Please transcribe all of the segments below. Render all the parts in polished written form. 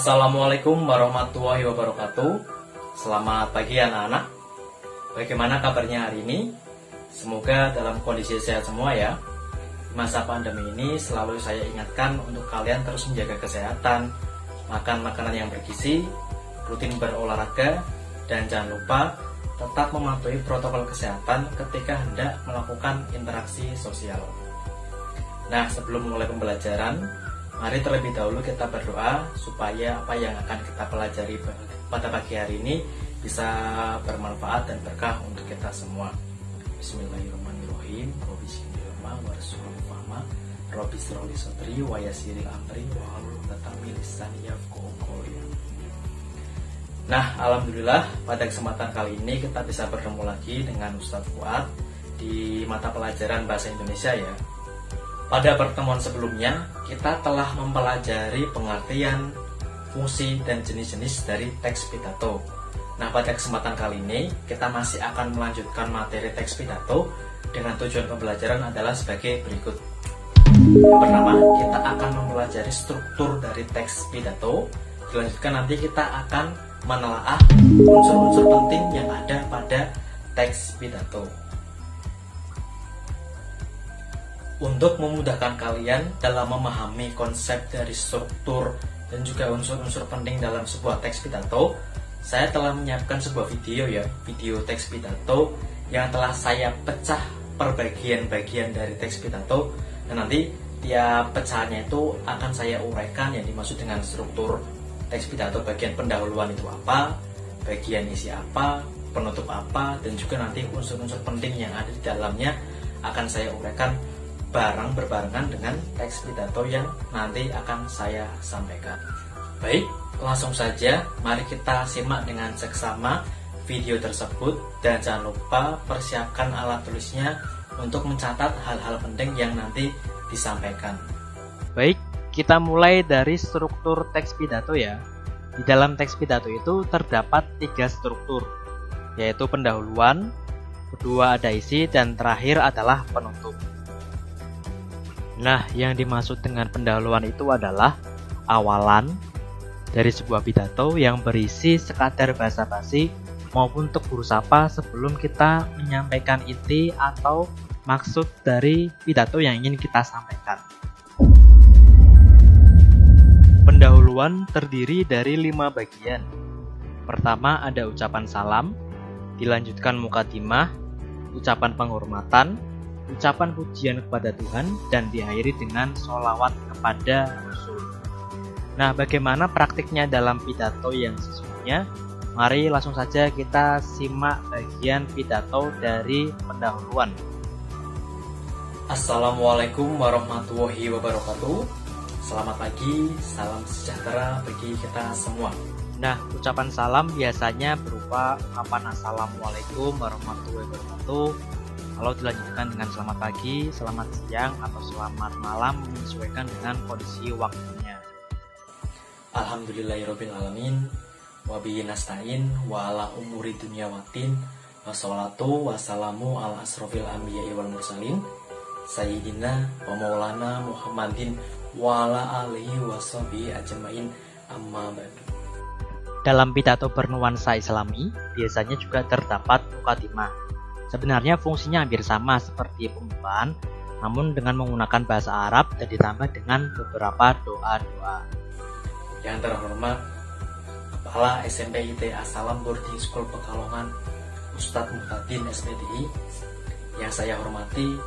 Assalamualaikum warahmatullahi wabarakatuh. Selamat pagi anak-anak. Bagaimana kabarnya hari ini? Semoga dalam kondisi sehat semua ya. Masa pandemi ini selalu saya ingatkan untuk kalian terus menjaga kesehatan, makan makanan yang bergizi, rutin berolahraga, dan jangan lupa tetap mematuhi protokol kesehatan ketika hendak melakukan interaksi sosial. Nah, sebelum mulai pembelajaran, mari terlebih dahulu kita berdoa supaya apa yang akan kita pelajari pada pagi hari ini bisa bermanfaat dan berkah untuk kita semua. Bismillahirrahmanirrahim. Rabbi shrah warhamni fahma, Rabbi shrah li sadri wa yassir amri wahlul 'uqdatam min lisani yafqahu qawli. Nah, alhamdulillah pada kesempatan kali ini kita bisa bertemu lagi dengan Ustadz Fuad di mata pelajaran Bahasa Indonesia ya. Pada pertemuan sebelumnya, kita telah mempelajari pengertian, fungsi, dan jenis-jenis dari teks pidato. Nah, pada kesempatan kali ini, kita masih akan melanjutkan materi teks pidato dengan tujuan pembelajaran adalah sebagai berikut. Yang pertama, kita akan mempelajari struktur dari teks pidato. Dilanjutkan nanti kita akan menelaah unsur-unsur penting yang ada pada teks pidato. Untuk memudahkan kalian dalam memahami konsep dari struktur dan juga unsur-unsur penting dalam sebuah teks pidato, saya telah menyiapkan sebuah video teks pidato yang telah saya pecah per bagian-bagian dari teks pidato, dan nanti tiap pecahannya itu akan saya uraikan yang dimaksud dengan struktur teks pidato. Bagian pendahuluan itu apa, bagian isi apa, penutup apa, dan juga nanti unsur-unsur penting yang ada di dalamnya akan saya uraikan berbarengan dengan teks pidato yang nanti akan saya sampaikan. Baik, langsung saja mari kita simak dengan seksama video tersebut, dan jangan lupa persiapkan alat tulisnya untuk mencatat hal-hal penting yang nanti disampaikan. Baik, kita mulai dari struktur teks pidato ya. Di dalam teks pidato itu terdapat 3 struktur, yaitu pendahuluan, kedua ada isi, dan terakhir adalah penutup. Nah, yang dimaksud dengan pendahuluan itu adalah awalan dari sebuah pidato yang berisi sekadar basa-basi maupun tegur sapa sebelum kita menyampaikan inti atau maksud dari pidato yang ingin kita sampaikan. Pendahuluan terdiri dari 5 bagian. Pertama ada ucapan salam, dilanjutkan mukadimah, ucapan penghormatan, ucapan pujian kepada Tuhan, dan diakhiri dengan sholawat kepada Rasul. Nah, bagaimana praktiknya dalam pidato yang sesungguhnya? Mari langsung saja kita simak bagian pidato dari pendahuluan. Assalamualaikum warahmatullahi wabarakatuh. Selamat pagi, salam sejahtera bagi kita semua. Nah, ucapan salam biasanya berupa ungkapan Assalamualaikum warahmatullahi wabarakatuh. Kalau dilanjutkan dengan selamat pagi, selamat siang, atau selamat malam menyesuaikan dengan kondisi waktunya. Alhamdulillahirrabbilalamin, wabihi nasta'in, wa ala umuri dunya watin, wassalatu wassalamu ala asrofil anbiya'i wal mursalin, sayyidina wa maulana Muhammadin wa ala alihi wa sahbihi ajmain, amma ba'du. Dalam pidato bernuansa islami, biasanya juga terdapat mukadimah. Sebenarnya fungsinya hampir sama seperti pembukaan, namun dengan menggunakan bahasa Arab dan ditambah dengan beberapa doa-doa. Yang terhormat Kepala SMP IT As-Salam Boarding School Pekalongan, Ustadz Muhtadin SPDI. Yang saya hormati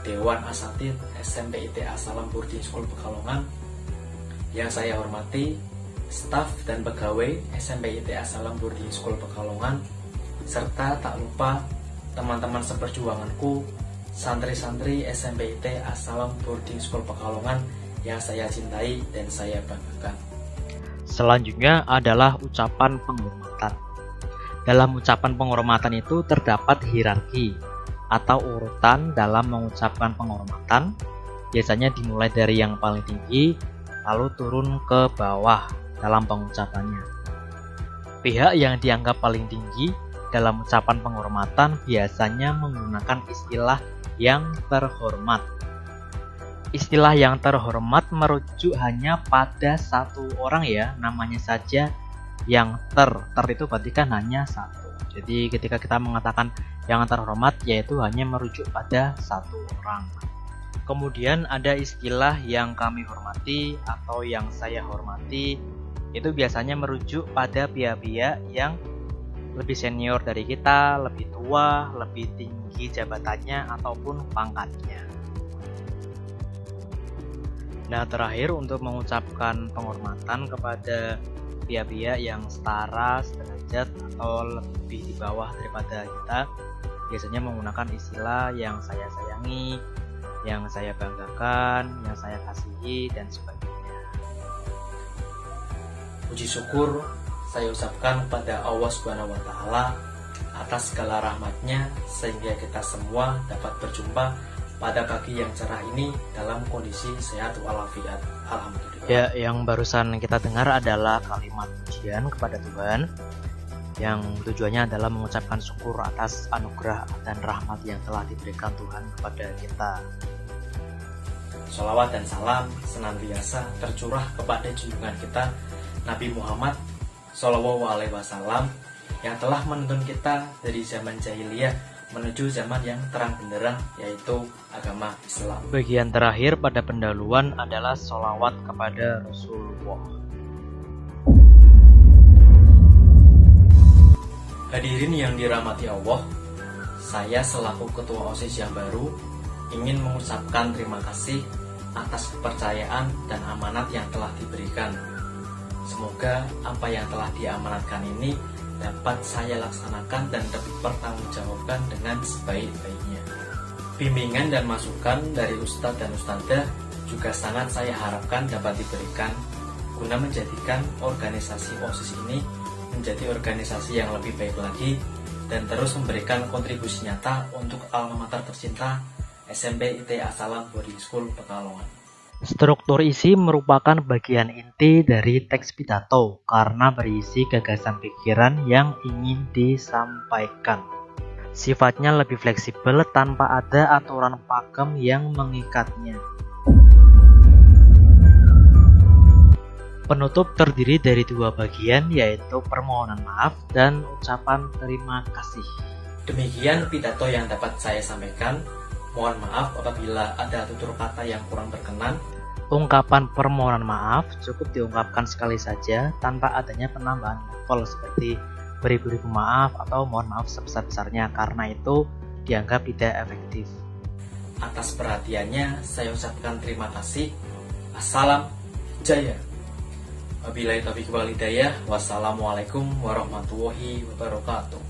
Dewan Asatidz SMP IT As-Salam Boarding School Pekalongan. Yang saya hormati staf dan pegawai SMP IT As-Salam Boarding School Pekalongan, serta tak lupa teman-teman seperjuanganku, santri-santri SMP IT As-Salam Boarding School Pekalongan yang saya cintai dan saya banggakan. Selanjutnya adalah ucapan penghormatan. Dalam ucapan penghormatan itu terdapat hierarki atau urutan dalam mengucapkan penghormatan. Biasanya dimulai dari yang paling tinggi, lalu turun ke bawah dalam pengucapannya. Pihak yang dianggap paling tinggi dalam ucapan penghormatan biasanya menggunakan istilah yang terhormat. istilah yang terhormat merujuk hanya pada satu orang ya, namanya saja yang ter itu berarti kan hanya satu. Jadi ketika kita mengatakan yang terhormat yaitu hanya merujuk pada satu orang. Kemudian ada istilah yang kami hormati atau yang saya hormati, itu biasanya merujuk pada pihak-pihak yang lebih senior dari kita, lebih tua, lebih tinggi jabatannya ataupun pangkatnya. Nah, terakhir untuk mengucapkan penghormatan kepada pihak-pihak yang setara, sederajat atau lebih di bawah daripada kita, biasanya menggunakan istilah yang saya sayangi, yang saya banggakan, yang saya kasihi, dan sebagainya. Puji syukur saya ucapkan kepada Allah Subhanahu wa Ta'ala atas segala rahmatnya sehingga kita semua dapat berjumpa pada pagi yang cerah ini dalam kondisi sehat walafiat. Alhamdulillah. Ya, yang barusan kita dengar adalah kalimat pujian kepada Tuhan yang tujuannya adalah mengucapkan syukur atas anugerah dan rahmat yang telah diberikan Tuhan kepada kita. Sholawat dan salam senantiasa tercurah kepada junjungan kita Nabi Muhammad Shallallahu Alaihi Wasallam yang telah menuntun kita dari zaman jahiliyah menuju zaman yang terang benderang, yaitu agama Islam. Bagian terakhir pada pendahuluan adalah sholawat kepada Rasulullah. Hadirin yang dirahmati Allah, saya selaku Ketua OSIS yang baru ingin mengucapkan terima kasih atas kepercayaan dan amanat yang telah diberikan. Semoga apa yang telah diamanatkan ini dapat saya laksanakan dan dipertanggungjawabkan dengan sebaik-baiknya. Bimbingan dan masukan dari Ustadz dan Ustadzah juga sangat saya harapkan dapat diberikan guna menjadikan organisasi OSIS ini menjadi organisasi yang lebih baik lagi dan terus memberikan kontribusi nyata untuk alma mater tercinta SMP ITA Salam Boarding School Pekalongan. Struktur isi merupakan bagian inti dari teks pidato karena berisi gagasan pikiran yang ingin disampaikan. Sifatnya lebih fleksibel tanpa ada aturan pakem yang mengikatnya. Penutup terdiri dari dua bagian, yaitu permohonan maaf dan ucapan terima kasih. Demikian pidato yang dapat saya sampaikan. Mohon maaf apabila ada tutur kata yang kurang berkenan. Ungkapan permohonan maaf cukup diungkapkan sekali saja tanpa adanya penambahan level seperti beribu-ribu maaf atau mohon maaf sebesar-besarnya, karena itu dianggap tidak efektif. Atas perhatiannya saya ucapkan terima kasih. Assalam Jaya. Wabillahi taufiq wal hidayah. Wassalamualaikum warahmatullahi wabarakatuh.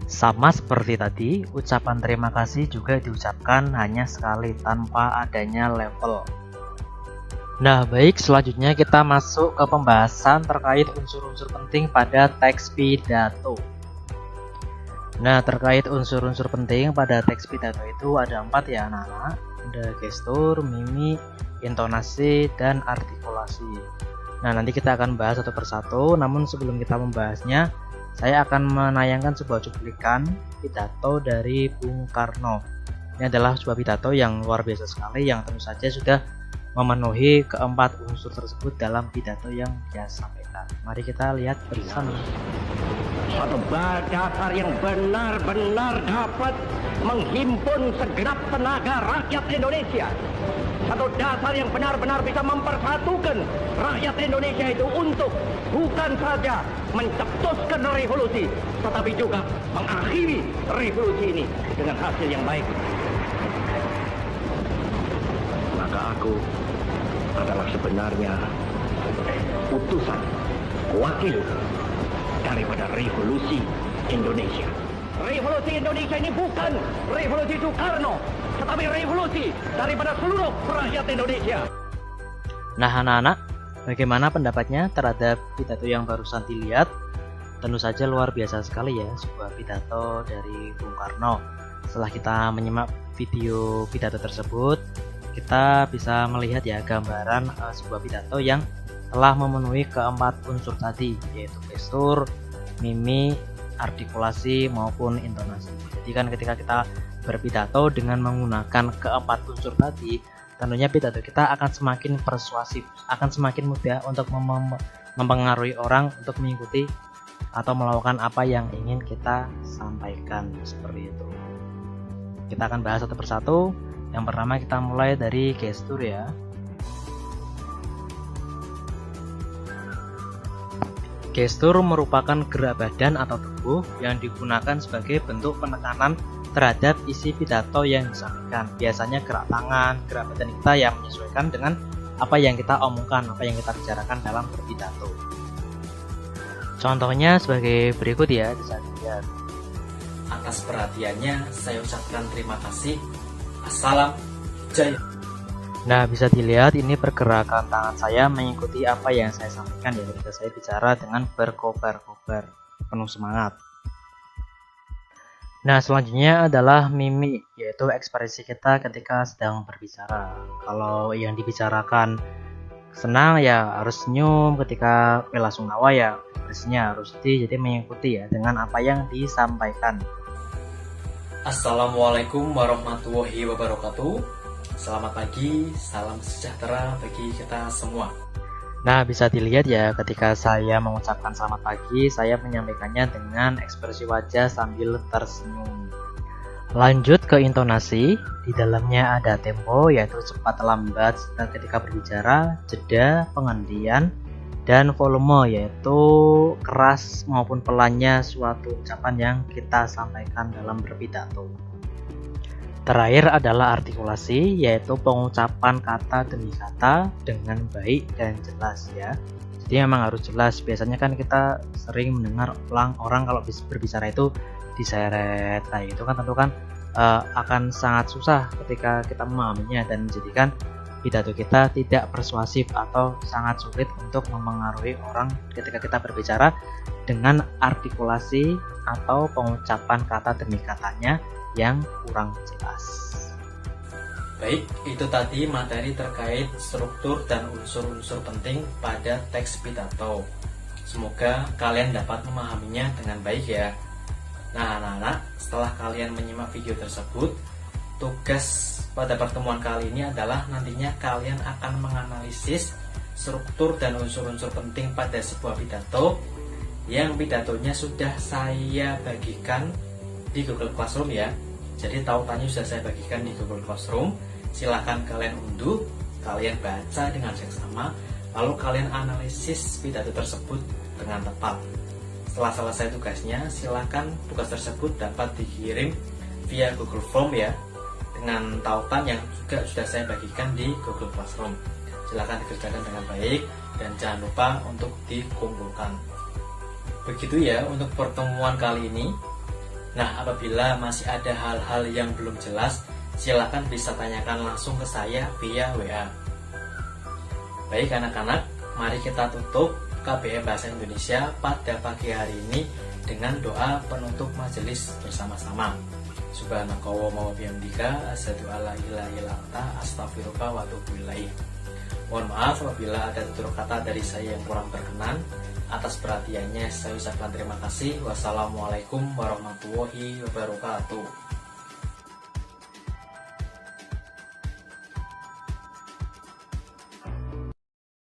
Sama seperti tadi, ucapan terima kasih juga diucapkan hanya sekali tanpa adanya level. Nah, baik, selanjutnya kita masuk ke pembahasan terkait unsur-unsur penting pada teks pidato. Nah, terkait unsur-unsur penting pada teks pidato itu ada 4 ya anak-anak. Ada gestur, mimik, intonasi, dan artikulasi. Nah, nanti kita akan bahas satu persatu, namun sebelum kita membahasnya, saya akan menayangkan sebuah cuplikan pidato dari Bung Karno. Ini adalah sebuah pidato yang luar biasa sekali, yang tentu saja sudah memenuhi keempat unsur tersebut dalam pidato yang dia sampaikan. Mari kita lihat bersama. Satu dasar yang benar-benar dapat menghimpun segenap tenaga rakyat Indonesia. Satu dasar yang benar-benar bisa mempersatukan rakyat Indonesia itu untuk bukan saja mencetuskan revolusi, tetapi juga mengakhiri revolusi ini dengan hasil yang baik. Maka aku adalah sebenarnya utusan, wakil daripada revolusi Indonesia. Revolusi Indonesia ini bukan revolusi Soekarno, tetapi revolusi daripada seluruh rakyat Indonesia. Nah anak-anak, bagaimana pendapatnya terhadap pidato yang barusan dilihat? Tentu saja luar biasa sekali ya, sebuah pidato dari Bung Karno. Setelah kita menyimak video pidato tersebut, kita bisa melihat ya gambaran sebuah pidato yang telah memenuhi keempat unsur tadi, yaitu gestur, mimik, artikulasi maupun intonasi. Jadi kan ketika kita berpidato dengan menggunakan keempat unsur tadi, tentunya pidato kita akan semakin persuasif, akan semakin mudah untuk mempengaruhi orang untuk mengikuti atau melakukan apa yang ingin kita sampaikan, seperti itu. Kita akan bahas satu persatu. Yang pertama kita mulai dari gestur ya. Gestur merupakan gerak badan atau tubuh yang digunakan sebagai bentuk penekanan terhadap isi pidato yang disampaikan. Biasanya gerak tangan, gerak badan kita yang menyesuaikan dengan apa yang kita omongkan, apa yang kita bicarakan dalam berpidato. Contohnya sebagai berikut ya, bisa dilihat. Atas perhatiannya saya ucapkan terima kasih. Assalam Jaya. Nah, bisa dilihat ini pergerakan tangan saya mengikuti apa yang saya sampaikan ya, ketika saya bicara dengan berkobar-kobar, penuh semangat. Nah, selanjutnya adalah mimik, yaitu ekspresi kita ketika sedang berbicara. Kalau yang dibicarakan senang ya harus senyum, ketika bela sungkawa ya ekspresinya harus sedih, jadi mengikuti ya dengan apa yang disampaikan. Assalamualaikum warahmatullahi wabarakatuh. Selamat pagi, salam sejahtera bagi kita semua. Nah, bisa dilihat ya, ketika saya mengucapkan selamat pagi, saya menyampaikannya dengan ekspresi wajah sambil tersenyum. Lanjut ke intonasi, di dalamnya ada tempo, yaitu cepat lambat ketika berbicara, jeda, penghentian, dan volume, yaitu keras maupun pelannya suatu ucapan yang kita sampaikan dalam berpidato. Terakhir adalah artikulasi, yaitu pengucapan kata demi kata dengan baik dan jelas ya. Jadi memang harus jelas. Biasanya kan kita sering mendengar orang kalau berbicara itu diseret, nah itu kan tentu kan akan sangat susah ketika kita memahaminya dan menjadikan pidato kita tidak persuasif atau sangat sulit untuk mempengaruhi orang ketika kita berbicara dengan artikulasi atau pengucapan kata demi katanya yang kurang jelas. Baik, itu tadi materi terkait struktur dan unsur-unsur penting pada teks pidato. Semoga kalian dapat memahaminya dengan baik ya. Nah anak-anak, setelah kalian menyimak video tersebut, tugas pada pertemuan kali ini adalah nantinya kalian akan menganalisis struktur dan unsur-unsur penting pada sebuah pidato yang pidatonya sudah saya bagikan di Google Classroom ya. Jadi tautannya sudah saya bagikan di Google Classroom. Silahkan kalian unduh, kalian baca dengan seksama, lalu kalian analisis pidato tersebut dengan tepat. Setelah selesai tugasnya, silahkan tugas tersebut dapat dikirim via Google Form ya, dengan tautan yang juga sudah saya bagikan di Google Classroom. Silahkan dikerjakan dengan baik dan jangan lupa untuk dikumpulkan. Begitu ya untuk pertemuan kali ini. Nah, apabila masih ada hal-hal yang belum jelas, silakan bisa tanyakan langsung ke saya via WA. Baik anak-anak, mari kita tutup KBM Bahasa Indonesia pada pagi hari ini dengan doa penutup majelis bersama-sama. Subhanakallahumma wa bihamdika asyhadu alla ilaha illa anta astaghfiruka wa atubu ilaik. Mohon maaf apabila ada tutur kata dari saya yang kurang berkenan. Atas perhatiannya saya ucapkan terima kasih. Wassalamualaikum warahmatullahi wabarakatuh.